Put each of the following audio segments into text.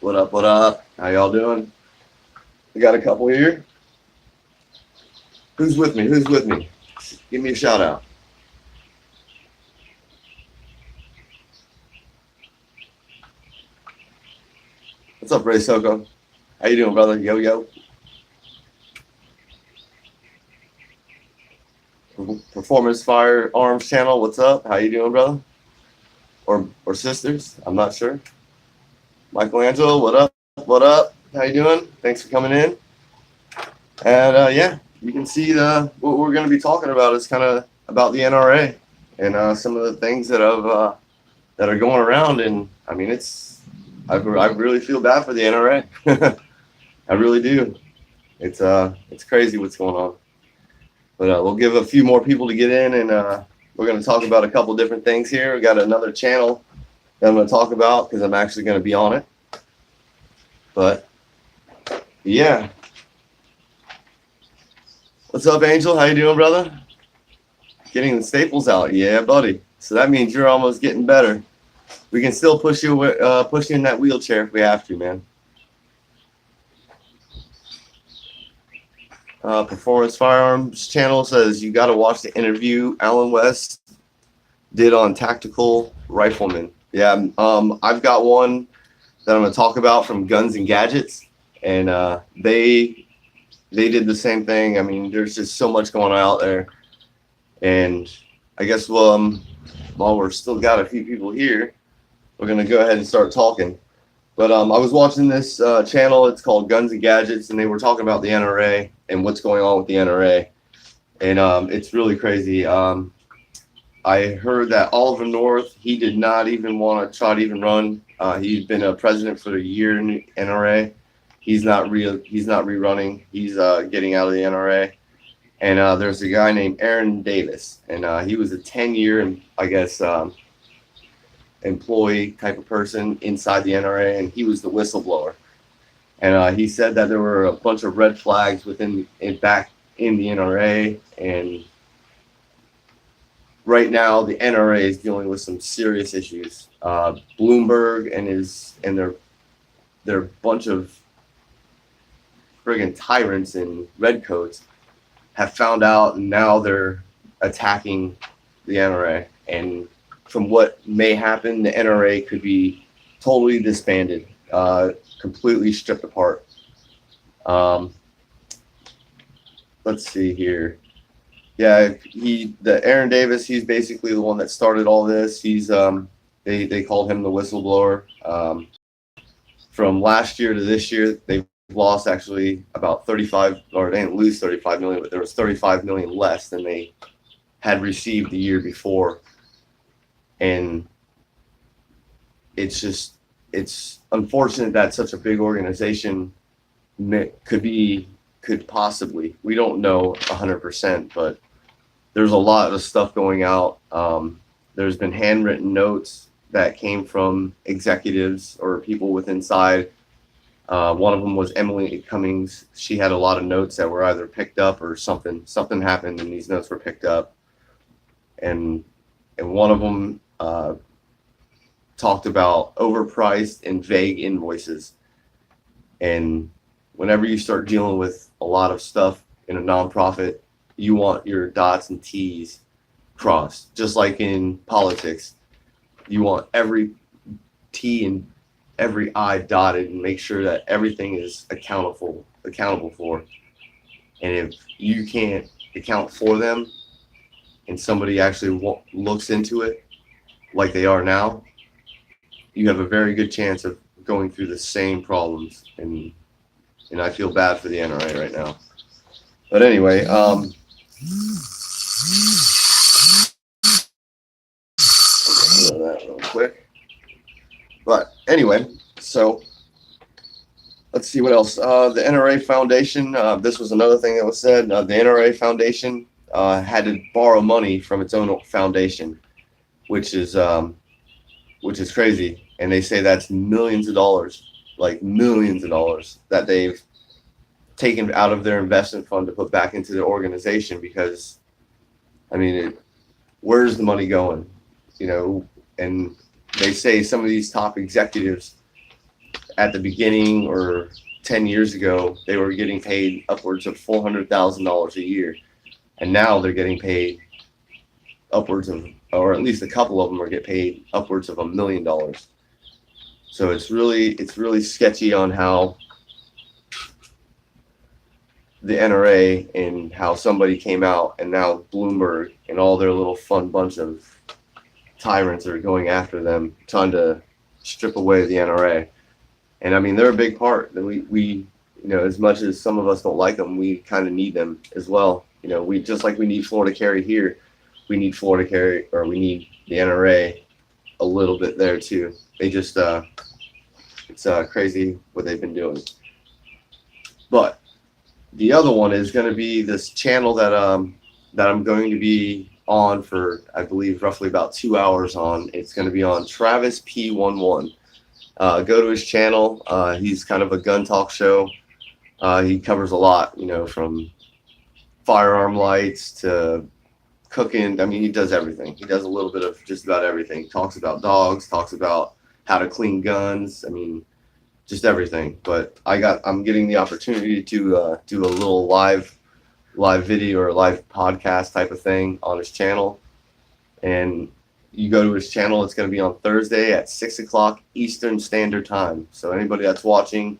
What up? What up? How y'all doing? We got a couple here. Who's with me? Who's with me? Give me a shout out. What's up, Ray Soko? How you doing, brother? Yo, yo. Performance Firearms Channel. What's up? How you doing, brother? Or sisters? I'm not sure. Michelangelo, what up? What up? How you doing? Thanks for coming in. And yeah, you can see what we're going to be talking about is kind of about the NRA and some of the things that that are going around. And I mean, I really feel bad for the NRA. I really do. It's crazy what's going on. But we'll give a few more people to get in, and we're going to talk about a couple different things here. We got another channel that I'm going to talk about because I'm actually going to be on it. But yeah. What's up, Angel? How you doing, brother? Getting the staples out. Yeah, buddy. So that means you're almost getting better. We can still push you in that wheelchair if we have to, man. Performance Firearms Channel says you got to watch the interview Alan West did on tactical riflemen. Yeah, I've got one that I'm going to talk about from Guns and Gadgets, and they did the same thing. I mean, there's just so much going on out there, and I guess while we're still got a few people here, we're going to go ahead and start talking. But I was watching this channel. It's called Guns and Gadgets, and they were talking about the NRA and what's going on with the NRA. And it's really crazy. I heard that Oliver North, he did not even want to try to even run. He's been a president for a year in the NRA. He's not rerunning. He's getting out of the NRA. And there's a guy named Aaron Davis, and he was a 10-year, I guess, employee type of person inside the NRA, and he was the whistleblower. And he said that there were a bunch of red flags back in the NRA, and right now the NRA is dealing with some serious issues. Bloomberg and their bunch of friggin' tyrants in redcoats have found out, and now they're attacking the NRA. And from what may happen, the NRA could be totally disbanded, completely stripped apart. Let's see here. Yeah, the Aaron Davis, he's basically the one that started all this. He's they called him the whistleblower. From last year to this year, they've lost actually about 35, or they didn't lose 35 million, but there was 35 million less than they had received the year before. And it's unfortunate that such a big organization could possibly, we don't know 100%, but there's a lot of stuff going out. There's been handwritten notes that came from executives or people with inside. One of them was Emily Cummings. She had a lot of notes that were either picked up or something happened and these notes were picked up. And one of them talked about overpriced and vague invoices. And whenever you start dealing with a lot of stuff in a nonprofit, you want your dots and T's crossed. Just like in politics, you want every T and every I dotted and make sure that everything is accountable for. And if you can't account for them and somebody actually looks into it like they are now, you have a very good chance of going through the same problems. And I feel bad for the NRA right now. But anyway, that real quick. But anyway, So let's see what else. The NRA Foundation. This was another thing that was said. The NRA Foundation had to borrow money from its own foundation, which is crazy. And they say that's millions of dollars, like millions of dollars that they've taken out of their investment fund to put back into their organization. Because, I mean, where's the money going? You know, and they say some of these top executives at the beginning or 10 years ago, they were getting paid upwards of $400,000 a year. And now they're getting paid upwards of, or at least a couple of them are getting paid upwards of $1 million. So it's really sketchy on how the NRA and how somebody came out, and now Bloomberg and all their little fun bunch of tyrants are going after them, trying to strip away the NRA. And I mean, they're a big part. We you know, as much as some of us don't like them, we kind of need them as well. You know, we just like we need Florida Carry here, we need Florida Carry, or we need the NRA a little bit there too. They just it's crazy what they've been doing. But the other one is going to be this channel that I'm going to be on for, I believe, roughly about 2 hours on. It's going to be on travisp11. Go to his channel. He's kind of a gun talk show. He covers a lot, you know, from firearm lights to cooking. I mean, he does everything. He does a little bit of just about everything. Talks about dogs, talks about how to clean guns. I mean, just everything. But I'm getting the opportunity to do a little live video or live podcast type of thing on his channel. And you go to his channel, it's going to be on Thursday at 6 o'clock Eastern Standard Time. So anybody that's watching,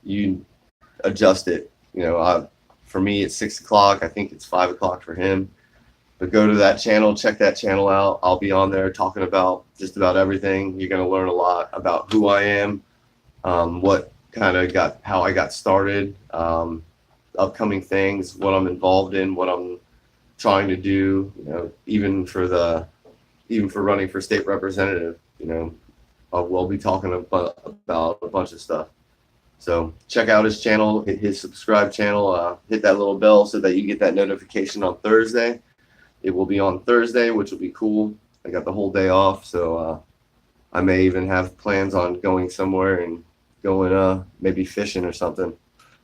you adjust it. You know, for me, it's 6 o'clock. I think it's 5 o'clock for him. But go to that channel, check that channel out. I'll be on there talking about just about everything. You're going to learn a lot about who I am, what kind of how I got started, upcoming things, what I'm involved in, what I'm trying to do, you know, even for running for state representative. You know, we'll be talking about a bunch of stuff. So check out his channel, hit his subscribe channel, hit that little bell so that you get that notification on Thursday. It will be on Thursday, which will be cool. I got the whole day off, so I may even have plans on going somewhere and going maybe fishing or something,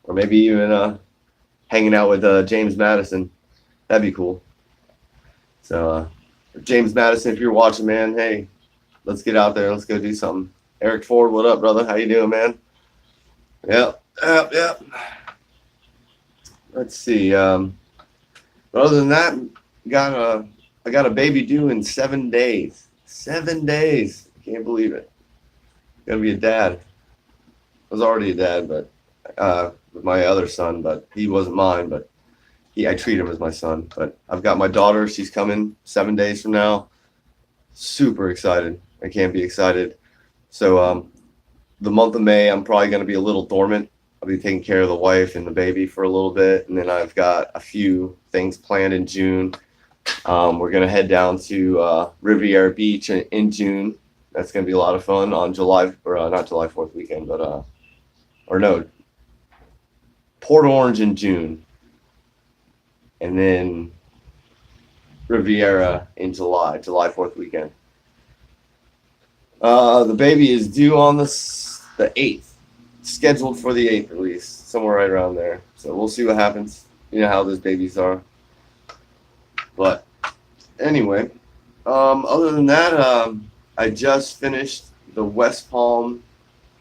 or maybe even hanging out with James Madison. That'd be cool. So James Madison, if you're watching, man, hey, let's get out there. Let's go do something. Eric Ford, what up, brother? How you doing, man? Yep. Let's see. But other than that, I got a baby due in 7 days. 7 days. I can't believe it. Gonna be a dad. I was already a dad, but with my other son, but he wasn't mine. But I treat him as my son. But I've got my daughter. She's coming 7 days from now. Super excited. I can't be excited. So the month of May, I'm probably going to be a little dormant. I'll be taking care of the wife and the baby for a little bit. And then I've got a few things planned in June. We're going to head down to Riviera Beach in June. That's going to be a lot of fun on not July 4th weekend, but, Port Orange in June. And then Riviera in July 4th weekend. The baby is due on the 8th, scheduled for the 8th at least, somewhere right around there. So we'll see what happens. You know how those babies are. But anyway, other than that, I just finished the West Palm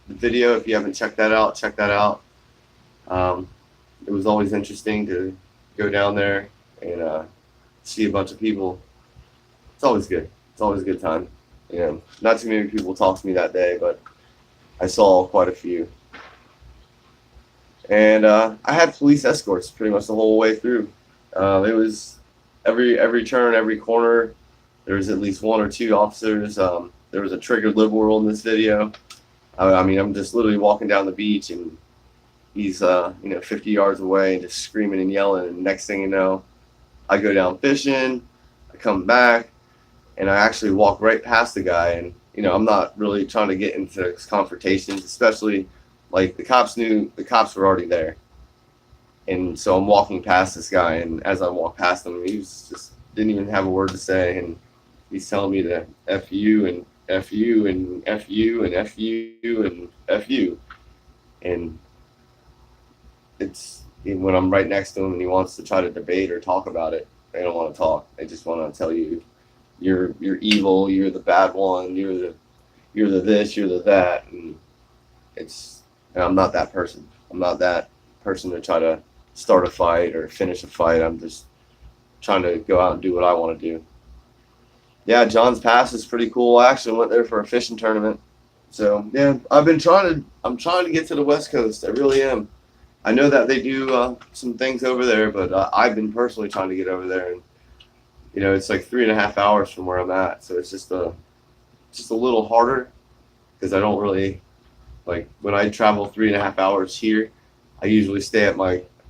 video. If you haven't checked that out, check that out. It was always interesting to go down there and see a bunch of people. It's always good. It's always a good time. You know, not too many people talked to me that day, but I saw quite a few. And I had police escorts pretty much the whole way through. It was every turn, every corner, there was at least one or two officers. There was a triggered liberal in this video. I mean, I'm just literally walking down the beach and he's 50 yards away and just screaming and yelling. And next thing you know, I go down fishing, I come back, and I actually walk right past the guy, and I'm not really trying to get into confrontations, especially like the cops were already there. And so I'm walking past this guy, and as I walk past him, he was just didn't even have a word to say, and he's telling me to F you and F you and F you and F you and F you. And it's when I'm right next to him and he wants to try to debate or talk about it, they don't want to talk. They just want to tell you you're evil, you're the bad one, you're the this, you're the that, and I'm not that person. I'm not that person to try to start a fight or finish a fight. I'm just trying to go out and do what I want to do. Yeah, John's Pass is pretty cool. I actually went there for a fishing tournament. So yeah, I'm trying to get to the West Coast. I really am. I know that they do some things over there, but I've been personally trying to get over there, and it's like 3.5 hours from where I'm at. So it's just a little harder because I don't really like when I travel 3.5 hours here. I usually stay at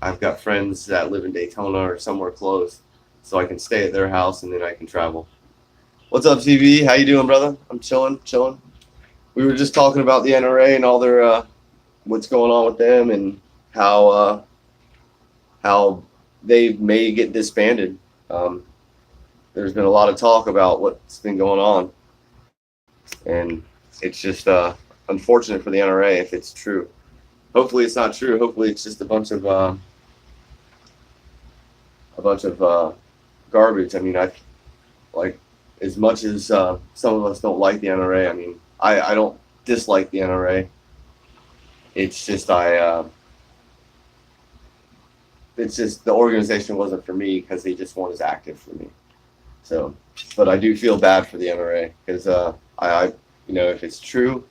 I've got friends that live in Daytona or somewhere close, so I can stay at their house and then I can travel. What's up, TV? How you doing, brother? I'm chilling. We were just talking about the NRA and all their what's going on with them and how they may get disbanded. There's been a lot of talk about what's been going on, and it's just unfortunate for the NRA if it's true. Hopefully, it's not true. Hopefully, it's just a bunch of garbage. I mean, I like as much as some of us don't like the NRA. I mean, I don't dislike the NRA. It's just it's just the organization wasn't for me because they just weren't as active for me. So, but I do feel bad for the NRA because I if it's true,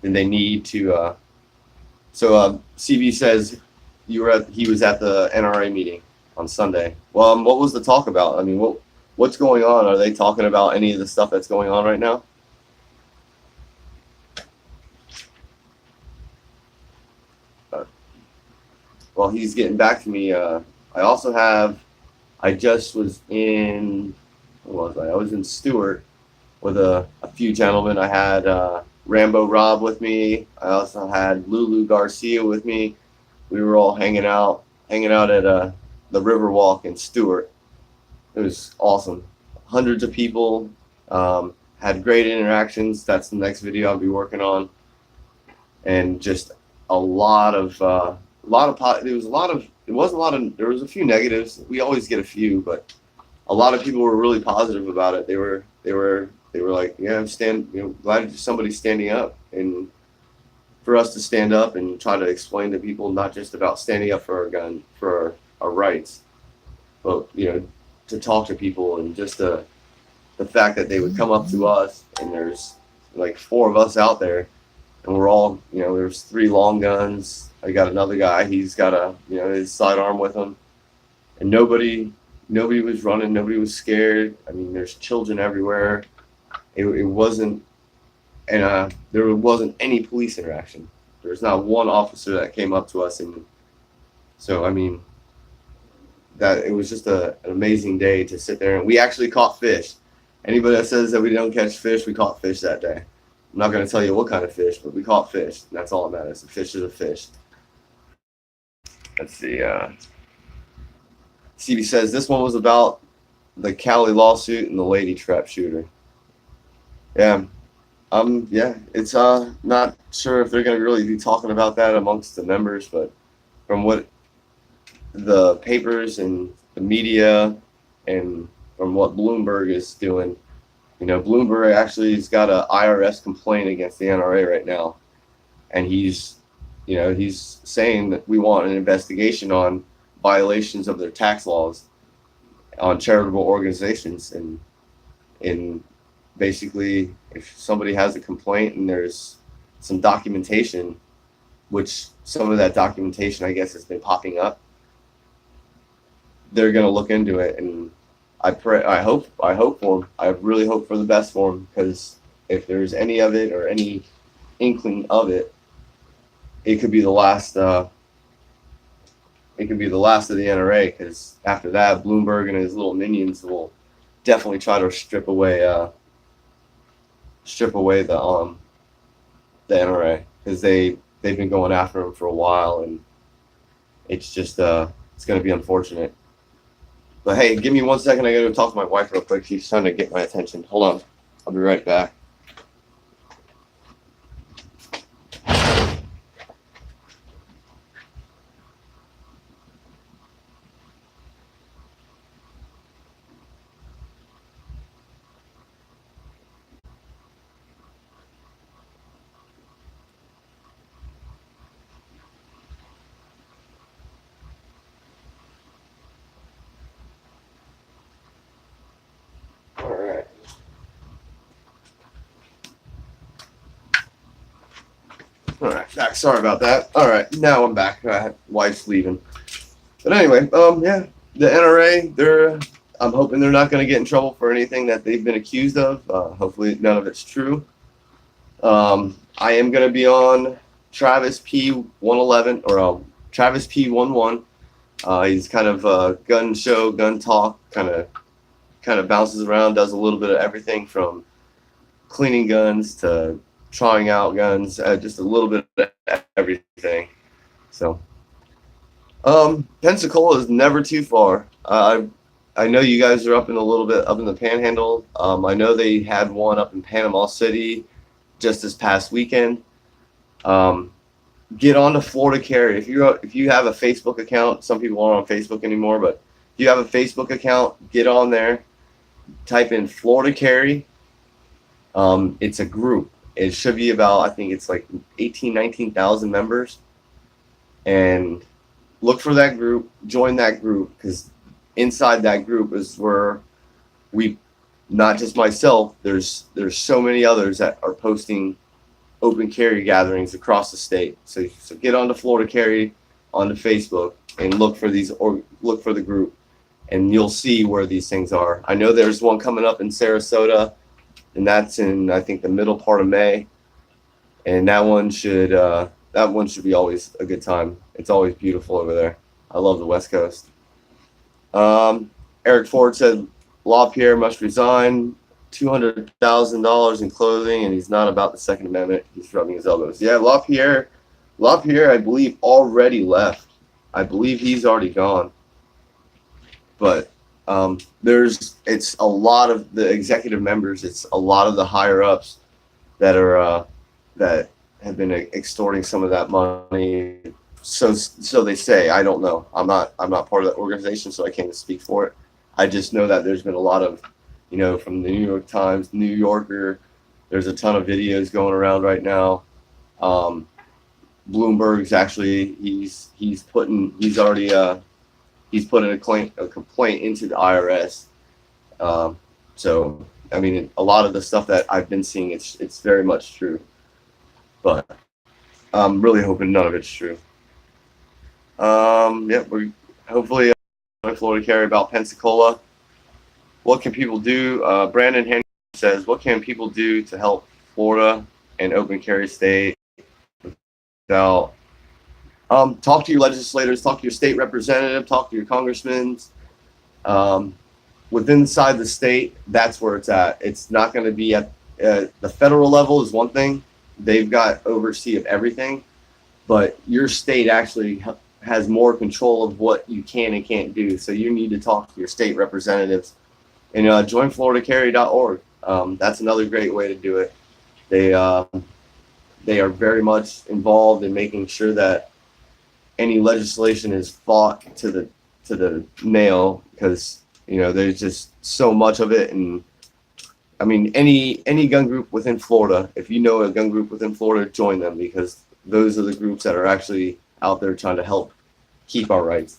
then they need to. So CB says he was at the NRA meeting on Sunday. Well, what was the talk about? I mean, what's going on? Are they talking about any of the stuff that's going on right now? Well, he's getting back to me. I just was in, where was I? I was in Stewart with a few gentlemen. I had Rambo Rob with me. I also had Lulu Garcia with me. We were all hanging out at the Riverwalk in Stewart. It was awesome. Hundreds of people, had great interactions. That's the next video I'll be working on. And just there was a few negatives. We always get a few, but a lot of people were really positive about it. They were like, yeah, I'm glad somebody's standing up, and for us to stand up and try to explain to people not just about standing up for our rights, but to talk to people, and just the fact that they would come up to us, and there's like 4 of us out there, and we're all there's 3 long guns. I got another guy. He's got his sidearm with him, and nobody was running. Nobody was scared. I mean, there's children everywhere. It wasn't, and there wasn't any police interaction. There's not one officer that came up to us, and so I mean, that it was just an amazing day to sit there, and we actually caught fish. Anybody that says that we don't catch fish, we caught fish that day. I'm not going to tell you what kind of fish, but we caught fish, and that's all that matters. A fish is a fish. Let's see. CB says this one was about the Cali lawsuit and the lady trap shooter. Yeah. It's not sure if they're going to really be talking about that amongst the members, but from what the papers and the media and from what Bloomberg is doing, Bloomberg actually has got an IRS complaint against the NRA right now, and he's saying that we want an investigation on violations of their tax laws on charitable organizations, and basically, if somebody has a complaint and there's some documentation, which some of that documentation I guess has been popping up, they're going to look into it, and I hope for him. I really hope for the best for him, because if there's any of it or any inkling of it, it could be the last. It could be the last of the NRA, because after that, Bloomberg and his little minions will definitely try to strip away strip away the NRA, because they've been going after him for a while, and it's just it's going to be unfortunate. But hey, give me 1 second. I got to talk to my wife real quick. She's trying to get my attention. Hold on. I'll be right back. All right. All right, back. Sorry about that. All right, now I'm back. Wife's leaving. But anyway, yeah, the NRA, I'm hoping they're not going to get in trouble for anything that they've been accused of. Hopefully, none of it's true. I am going to be on travisp11 or travisp11. He's kind of a gun show, gun talk, kind of bounces around, does a little bit of everything from cleaning guns to trying out guns, just a little bit of everything. So, Pensacola is never too far. I know you guys are up in a little bit up in the Panhandle. I know they had one up in Panama City just this past weekend. Get on to Florida Carry. If you have a Facebook account, some people aren't on Facebook anymore, but if you have a Facebook account, get on there. Type in Florida Carry. It's a group. It should be about, I think it's like 19,000 members. And look for that group, join that group, because inside that group is where we, not just myself, there's so many others that are posting open carry gatherings across the state. So get onto Florida Carry onto Facebook and look for look for the group, and you'll see where these things are. I know there's one coming up in Sarasota, and that's in, I think, the middle part of May, and that one should be always a good time. It's always beautiful over there. I love the West Coast. Eric Ford said LaPierre must resign. $200,000 in clothing, and he's not about the Second Amendment. He's rubbing his elbows. Yeah, LaPierre, I believe, already left. I believe he's already gone. But it's a lot of the executive members. It's a lot of the higher ups that are that have been extorting some of that money. So they say. I don't know. I'm not part of that organization, so I can't speak for it. I just know that there's been a lot of, from the New York Times, New Yorker. There's a ton of videos going around right now. Bloomberg's actually he's putting a complaint into the IRS. So I mean, a lot of the stuff that I've been seeing, it's very much true, but I'm really hoping none of it's true. Yeah, we're hopefully Florida Carry about Pensacola. What can people do? Brandon Henry says, what can people do to help Florida and open carry state without talk to your legislators, talk to your state representative, talk to your congressmen. Within inside the state, that's where it's at. It's not going to be at the federal level is one thing. They've got oversee of everything, but your state actually has more control of what you can and can't do. So you need to talk to your state representatives, and join FloridaCarry.org. That's another great way to do it. They are very much involved in making sure that any legislation is fought to the nail, because there's just so much of it. And I mean, any gun group within Florida, if you know a gun group within Florida, join them, because those are the groups that are actually out there trying to help keep our rights.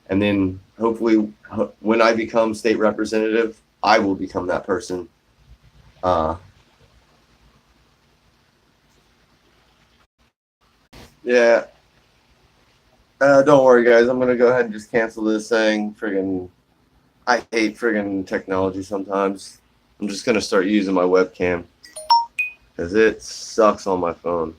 And then hopefully when I become state representative, I will become that person. Yeah. Don't worry, guys. I'm gonna go ahead and just cancel this thing. I hate friggin' technology sometimes. I'm just gonna start using my webcam because it sucks on my phone.